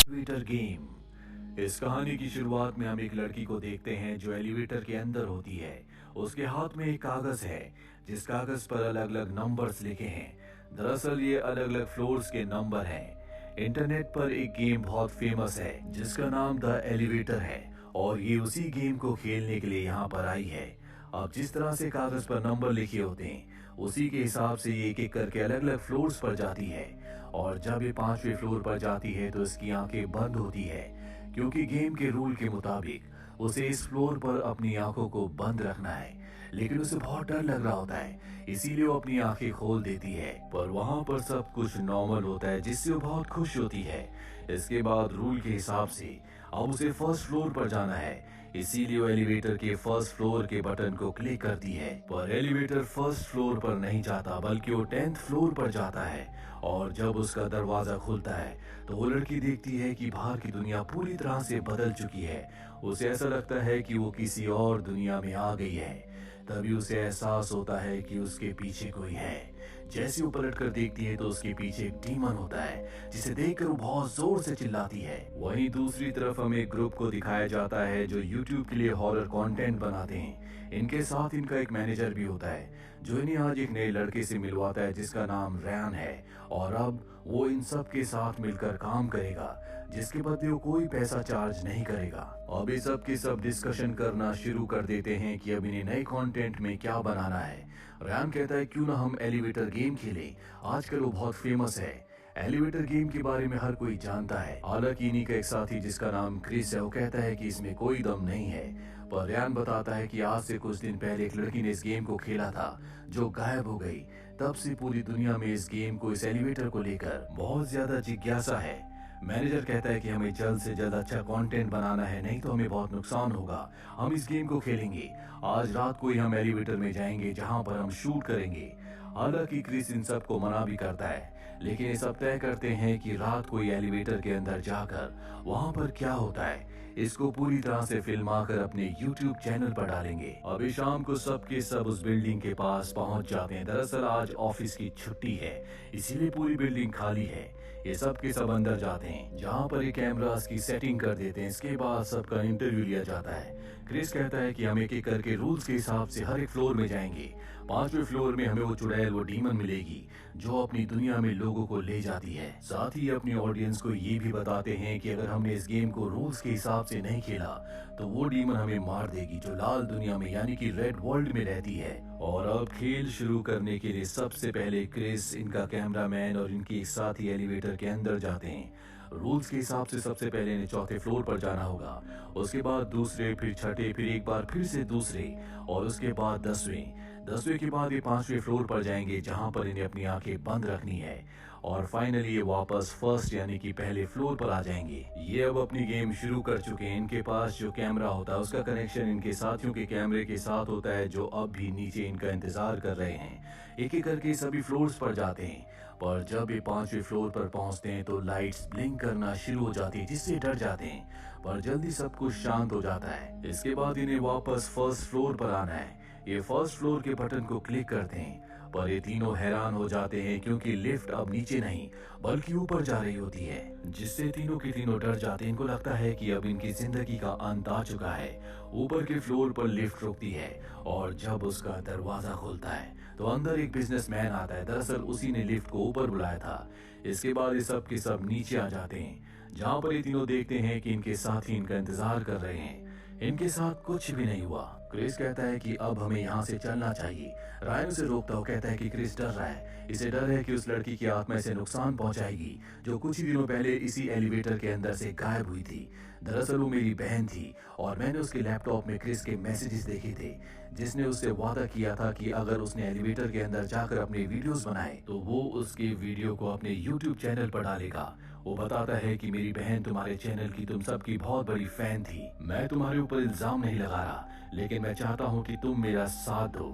Elevator game. इस कहानी की शुरुआत में हम एक लड़की को देखते हैं जो एलिवेटर के अंदर होती है। उसके हाथ में एक कागज है जिस कागज पर अलग अलग नंबर्स लिखे हैं। दरअसल ये अलग अलग फ्लोर्स के नंबर हैं। इंटरनेट पर एक गेम बहुत फेमस है जिसका नाम द एलिवेटर है और ये उसी गेम को खेलने के लिए यहाँ पर आई है। अब जिस तरह से कागज पर नंबर लिखे होते हैं उसी के हिसाब से ये एक एक करके अलग अलग फ्लोर्स पर जाती है और जब ये 5वें फ्लोर पर जाती है तो इसकी आंखें बंद होती है क्योंकि गेम के रूल के मुताबिक उसे इस फ्लोर पर अपनी आंखों को बंद रखना है। लेकिन उसे बहुत डर लग रहा होता है इसीलिए वो अपनी आंखें खोल देती है, पर वहां पर सब कुछ नॉर्मल होता है जिससे वो बहुत खुश होती है। इसके बाद रूल के हिसाब से अब उसे फर्स्ट फ्लोर पर जाना है, इसीलिए वो एलिवेटर के फर्स्ट फ्लोर के बटन को क्लिक करती है। पर एलिवेटर फर्स्ट फ्लोर पर नहीं जाता बल्कि वो 10th फ्लोर पर जाता है और जब उसका दरवाजा खुलता है तो वो लड़की देखती है कि बाहर की दुनिया पूरी तरह से बदल चुकी है। उसे ऐसा लगता है कि वो किसी और दुनिया में आ गई है। तभी उसे एहसास होता है कि उसके पीछे कोई है। जैसे वो पलट कर देखती है तो उसके पीछे एक डीमन होता है जिसे देखकर वो बहुत जोर से चिल्लाती है। वहीं दूसरी तरफ हमें एक ग्रुप को दिखाया जाता है जो YouTube के लिए हॉरर कंटेंट बनाते हैं। इनके साथ इनका एक मैनेजर भी होता है जो इन्हें आज एक नए लड़के से मिलवाता है जिसका नाम रैन है और अब वो इन सब के साथ मिलकर काम करेगा जिसके बदले वो कोई पैसा चार्ज नहीं करेगा। अब ये सब के सब डिस्कशन करना शुरू कर देते हैं कि अब इन्हें नए कंटेंट में क्या बनाना है। रैन कहता है क्यों ना हम एलिवेटर गेम खेलें, आजकल वो बहुत फेमस है। एलिवेटर गेम के बारे में हर कोई जानता है। हालांकि इन्हीं का एक साथी जिसका नाम क्रिस है वो कहता है कि इसमें कोई दम नहीं है, पर रैन बताता है कि आज से कुछ दिन पहले एक लड़की ने इस गेम को खेला था जो गायब हो गई। तब से पूरी दुनिया में इस गेम को, इस एलिवेटर को लेकर बहुत ज्यादा जिज्ञासा है। मैनेजर कहता है कि हमें जल्द से जल्द अच्छा कंटेंट बनाना है, नहीं तो हमें बहुत नुकसान होगा। हम इस गेम को खेलेंगे, आज रात को ही हम एलिवेटर में जाएंगे जहां पर हम शूट करेंगे। हालांकि क्रिस इन सब को मना भी करता है लेकिन ये सब तय करते हैं कि रात को ये एलिवेटर के अंदर जाकर वहां पर क्या होता है इसको पूरी तरह से फिल्माकर अपने YouTube चैनल पर डालेंगे। अभी शाम को सबके सब उस बिल्डिंग के पास पहुंच जाते हैं। दरअसल आज ऑफिस की छुट्टी है इसीलिए पूरी बिल्डिंग खाली है। ये सब के सब अंदर जाते हैं जहां पर ये कैमरास की सेटिंग कर देते हैं। इसके बाद सबका इंटरव्यू लिया जाता है। क्रिस कहता है कि हम एक एक करके रूल्स के हिसाब से हर एक फ्लोर में जाएंगे। 5वें फ्लोर में हमें वो चुड़ैल, वो डीमन मिलेगी जो अपनी दुनिया में लोगों को ले जाती है। साथ ही अपनी ऑडियंस को ये भी बताते हैं कि अगर हमने इस गेम को रूल्स के हिसाब से नहीं खेला तो वो डीमन हमें मार देगी जो लाल दुनिया में यानी कि रेड वर्ल्ड में रहती है। और अब खेल शुरू करने के लिए सबसे पहले क्रिस, इनका कैमरामैन और इनके एक साथी एलिवेटर के अंदर जाते हैं। रूल्स के हिसाब से सबसे पहले इन्हें 4थे फ्लोर पर जाना होगा, उसके बाद दूसरे, फिर छठे, फिर एक बार फिर से दूसरे और उसके बाद 10वें के बाद ये 5वें फ्लोर पर जाएंगे जहां पर इन्हें अपनी आंखें बंद रखनी है और फाइनली ये वापस फर्स्ट यानी कि पहले फ्लोर पर आ जाएंगे। ये अब अपनी गेम शुरू कर चुके हैं। इनके पास जो कैमरा होता है उसका कनेक्शन इनके साथियों के कैमरे के साथ होता है जो अब भी नीचे इनका इंतजार कर रहे हैं। एक एक करके सभी फ्लोर्स पर जाते हैं, पर जब ये 5वें फ्लोर पर पहुंचते हैं तो लाइट्स ब्लिंक करना शुरू हो जाती है जिससे डर जाते हैं, पर जल्दी सब कुछ शांत हो जाता है। इसके बाद इन्हें वापस फर्स्ट फ्लोर पर आना है। ये फर्स्ट फ्लोर के बटन को क्लिक करते हैं, पर ये तीनों हैरान हो जाते हैं क्योंकि लिफ्ट अब नीचे नहीं बल्कि ऊपर जा रही होती है, जिससे तीनों के तीनों डर जाते हैं। इनको लगता है कि अब इनकी जिंदगी का अंत आ चुका है। ऊपर के फ्लोर पर लिफ्ट रुकती है और जब उसका दरवाजा खुलता है तो अंदर एक बिजनेसमैन आता है। दरअसल उसी ने लिफ्ट को ऊपर बुलाया था। इसके बाद ये सब के सब नीचे आ जाते हैं जहाँ पर ये तीनों देखते हैं कि इनके साथी इनका इंतजार कर रहे हैं। इनके साथ कुछ भी नहीं हुआ। क्रिस कहता है कि अब हमें यहाँ से चलना चाहिए। रायन उसे रोकता हुआ कहता है कि क्रिस डर रहा है, इसे डर है कि उस लड़की की आत्मा इसे नुकसान पहुंचाएगी जो कुछ ही दिनों पहले इसी एलिवेटर के अंदर से गायब हुई थी। दरअसल वो मेरी बहन थी और मैंने उसके लैपटॉप में क्रिस के मैसेजेस देखे थे जिसने उससे वादा किया था कि अगर उसने एलिवेटर के अंदर जाकर अपने वीडियोस बनाए तो वो उसके वीडियो को अपने YouTube चैनल पर डालेगा। वो बताता है कि मेरी बहन तुम्हारे चैनल की, तुम सबकी बहुत बड़ी फैन थी। मैं तुम्हारे ऊपर इल्जाम नहीं लगा रहा लेकिन मैं चाहता हूँ कि तुम मेरा साथ दो।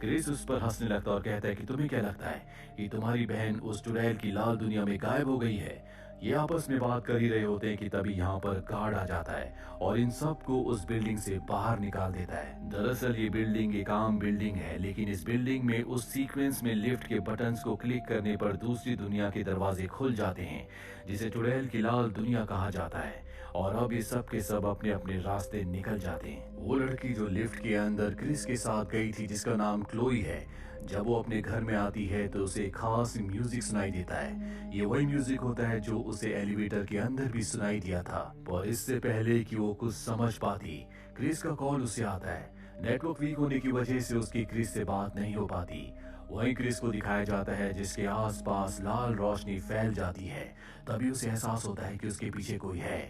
क्रिस उस पर हंसने लगता और कहता है कि तुम्हें क्या लगता है कि तुम्हारी बहन उस चुड़ैल की लाल दुनिया में गायब हो गई है ये आपस में बात कर ही रहे होते हैं कि तभी यहाँ पर गार्ड आ जाता है और इन सबको उस बिल्डिंग से बाहर निकाल देता है। दरअसल ये बिल्डिंग एक आम बिल्डिंग है, लेकिन इस बिल्डिंग में उस सीक्वेंस में लिफ्ट के बटन्स को क्लिक करने पर दूसरी दुनिया के दरवाजे खुल जाते हैं, जिसे चुड़ैल की लाल दुनिया कहा जाता है। और अब ये सब के सब अपने अपने रास्ते निकल जाते हैं। वो लड़की जो लिफ्ट के अंदर क्रिस के साथ गई थी, जिसका नाम क्लोई है, जब वो अपने घर में आती है तो उसे खास म्यूजिक सुनाई देता है। ये वही म्यूजिक होता है जो उसे एलिवेटर के अंदर भी सुनाई दिया था। पर इससे पहले कि वो कुछ समझ पाती, क्रिस का कॉल उसे आता है। नेटवर्क वीक होने की वजह से उसकी क्रिस से बात नहीं हो पाती। वहीं क्रिस को दिखाया जाता है जिसके आसपास लाल रोशनी फैल जाती है। तभी उसे एहसास होता है कि उसके पीछे कोई है।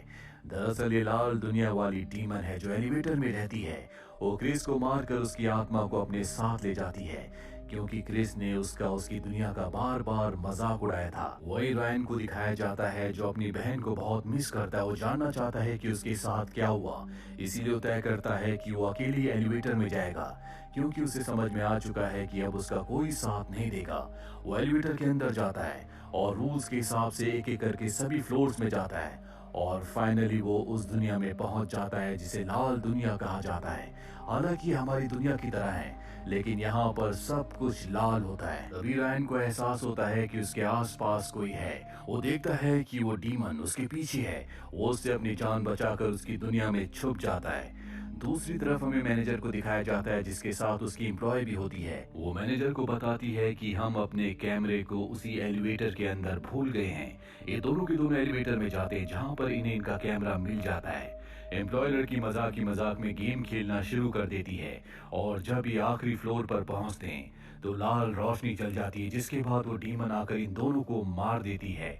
दरअसल ये लाल दुनिया वाली डीमन है जो एलिवेटर में रहती है। वो क्रिस को मारकर उसकी आत्मा को अपने साथ ले जाती है, क्योंकि क्रिस ने उसकी दुनिया का बार बार मजाक उड़ाया था। वही रायन को दिखाया जाता है जो अपनी बहन को बहुत मिस करता है। वो जानना चाहता है कि उसके साथ क्या हुआ, इसीलिए वो तय करता है कि वो अकेली एलिवेटर में जाएगा, क्योंकि उसे समझ में आ चुका है कि अब उसका कोई साथ नहीं देगा। वो एलिवेटर के अंदर जाता है और रूल्स के हिसाब से एक एक करके सभी फ्लोर्स में जाता है और फाइनली वो उस दुनिया में पहुंच जाता है जिसे लाल दुनिया कहा जाता है। हालांकि हमारी दुनिया की तरह है, लेकिन यहाँ पर सब कुछ लाल होता है। तभी रायन को एहसास होता है कि उसके आसपास कोई है। वो देखता है कि वो डीमन उसके पीछे है। वो उससे अपनी जान बचाकर उसकी दुनिया में छुप जाता है। दूसरी तरफ हमें मैनेजर को दिखाया जाता है जिसके साथ उसकी एम्प्लॉय भी होती है। वो मैनेजर को बताती है कि हम अपने कैमरे को उसी एलिवेटर के अंदर भूल गए हैं। ये दोनों के दोनों एलिवेटर में जाते हैं जहाँ पर इन्हें इनका कैमरा मिल जाता है। एम्प्लॉय लड़की मजाक में गेम खेलना शुरू कर देती है और जब ये आखिरी फ्लोर पर पहुंचते हैं तो लाल रोशनी चल जाती है, जिसके बाद वो डीमन आकर इन दोनों को मार देती है।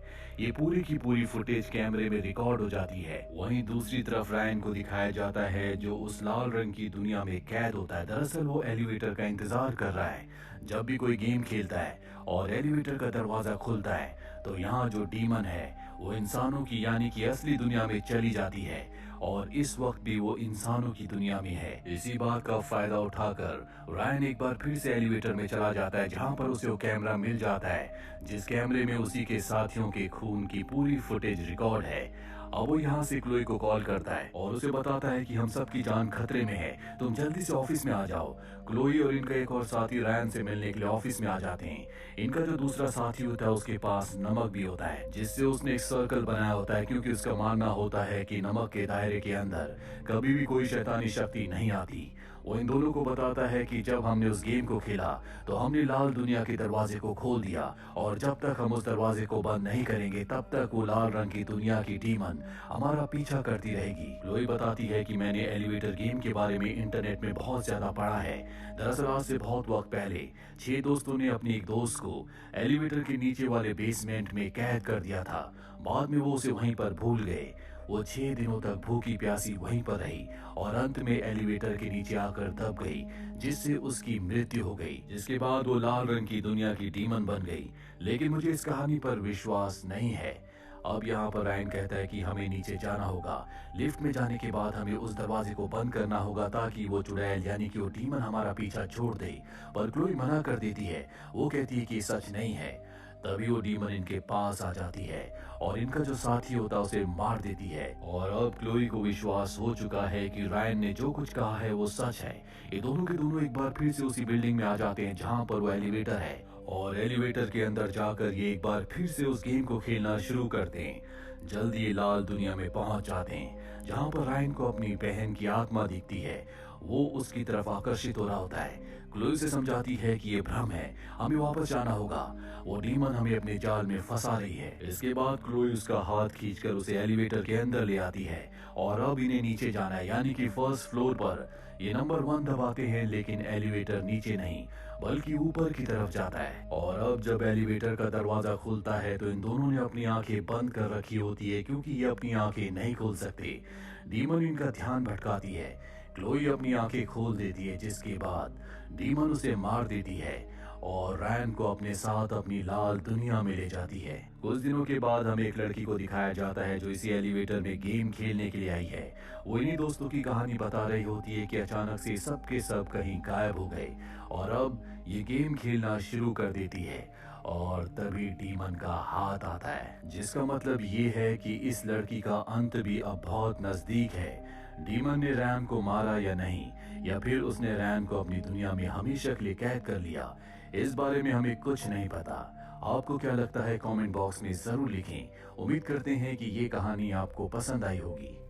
ये पूरी की पूरी फुटेज कैमरे में रिकॉर्ड हो जाती है। वहीं दूसरी तरफ रायन को दिखाया जाता है जो उस लाल रंग की दुनिया में कैद होता है। दरअसल वो एलिवेटर का इंतजार कर रहा है। जब भी कोई गेम खेलता है और एलिवेटर का दरवाजा खुलता है तो यहाँ जो डीमन है वो इंसानों की यानी कि असली दुनिया में चली जाती है और इस वक्त भी वो इंसानों की दुनिया में है। इसी बात का फायदा उठाकर रायन एक बार फिर से एलिवेटर में चला जाता है जहाँ पर उसे वो कैमरा मिल जाता है जिस कैमरे में उसी के साथियों के खून की पूरी फुटेज रिकॉर्ड है। अब वो यहाँ से क्लोई को कॉल करता है और उसे बताता है कि हम सबकी जान खतरे में है, तुम जल्दी से ऑफिस में आ जाओ। क्लोई और इनका एक और साथी रायन से मिलने के लिए ऑफिस में आ जाते हैं। इनका जो दूसरा साथी होता है उसके पास नमक भी होता है जिससे उसने एक सर्कल बनाया होता है, क्योंकि उसका मानना होता है कि नमक के दायरे के अंदर कभी भी कोई शैतानी शक्ति नहीं आती। वो इन दोनों को बताता है कि जब हमने उस गेम को खेला तो हमने लाल दुनिया के दरवाजे को खोल दिया और जब तक हम उस दरवाजे को बंद नहीं करेंगे तब तक वो लाल रंग की दुनिया की डीमन हमारा पीछा करती रहेगी। क्लोई बताती है कि मैंने एलिवेटर गेम के बारे में इंटरनेट में बहुत ज्यादा पढ़ा है। दरअसल आज से बहुत वक्त पहले 6 दोस्तों ने अपने एक दोस्त को एलिवेटर के नीचे वाले बेसमेंट में कैद कर दिया था। बाद में वो उसे वहीं पर भूल गए। वो 6 दिनों तक भूखी प्यासी वहीं पर रही और अंत में एलिवेटर के नीचे आकर दब गई, जिससे उसकी मृत्यु हो गई। जिसके बाद वो लाल रंग की दुनिया की डीमन बन गई। लेकिन मुझे इस कहानी पर विश्वास नहीं है। अब यहाँ पर रायन कहता है कि हमें नीचे जाना होगा। लिफ्ट में जाने के बाद हमें उस दरवाजे को बंद करना होगा ताकि वो चुड़ैल यानी कि वो डीमन हमारा पीछा छोड़ दे। पर क्लोई मना कर देती है। वो कहती है कि सच नहीं है। तभी वो डीमन इनके पास आ जाती है और इनका जो साथी होता है उसे मार देती है। और अब क्लोई को विश्वास हो चुका है कि रायन ने जो कुछ कहा है वो सच है। ये दोनों के दोनों एक बार फिर से उसी बिल्डिंग में आ जाते हैं जहाँ पर वो एलिवेटर है और एलिवेटर के अंदर जाकर ये एक बार फिर से उस गेम को खेलना शुरू करते हैं। जल्दी ये लाल दुनिया में पहुंच जाते हैं जहाँ पर रायन को अपनी बहन की आत्मा दिखती है। वो उसकी तरफ आकर्षित हो रहा होता है। क्लोई से समझाती है कि ये भ्रम है, हमें वापस जाना होगा, वो डीमन हमें अपने जाल में फंसा रही है। इसके बाद क्लोई उसका हाथ खींचकर उसे एलिवेटर के अंदर ले आती है और अब इन्हें नीचे जाना है, यानी कि फर्स्ट फ्लोर पर। ये नंबर 1 दबाते हैं लेकिन एलिवेटर नीचे नहीं बल्कि ऊपर की तरफ जाता है। और अब जब एलिवेटर का दरवाजा खुलता है तो इन दोनों ने अपनी आंखें बंद कर रखी होती है, क्योंकि ये अपनी आंखें नहीं खोल सकते। डीमन इनका ध्यान भटकाती है। क्लोई अपनी आंखें खोल देती है, जिसके बाद डीमन उसे मार देती है और रायन को अपने साथ अपनी लाल दुनिया में ले जाती है। कुछ दिनों के बाद हमें एक लड़की को दिखाया जाता है जो इसी एलिवेटर में गेम खेलने के लिए आई है। वो इन्हीं दोस्तों की कहानी बता रही होती है कि अचानक से सब के सब कहीं गायब हो गए और अब ये गेम खेलना शुरू कर देती है। और तभी डीमन का हाथ आता है, जिसका मतलब ये है कि इस लड़की का अंत भी अब बहुत नजदीक है। डीमन ने रैन को मारा या नहीं, या फिर उसने रैन को अपनी दुनिया में हमेशा के लिए कैद कर लिया, इस बारे में हमें कुछ नहीं पता। आपको क्या लगता है कमेंट बॉक्स में जरूर लिखें। उम्मीद करते हैं कि ये कहानी आपको पसंद आई होगी।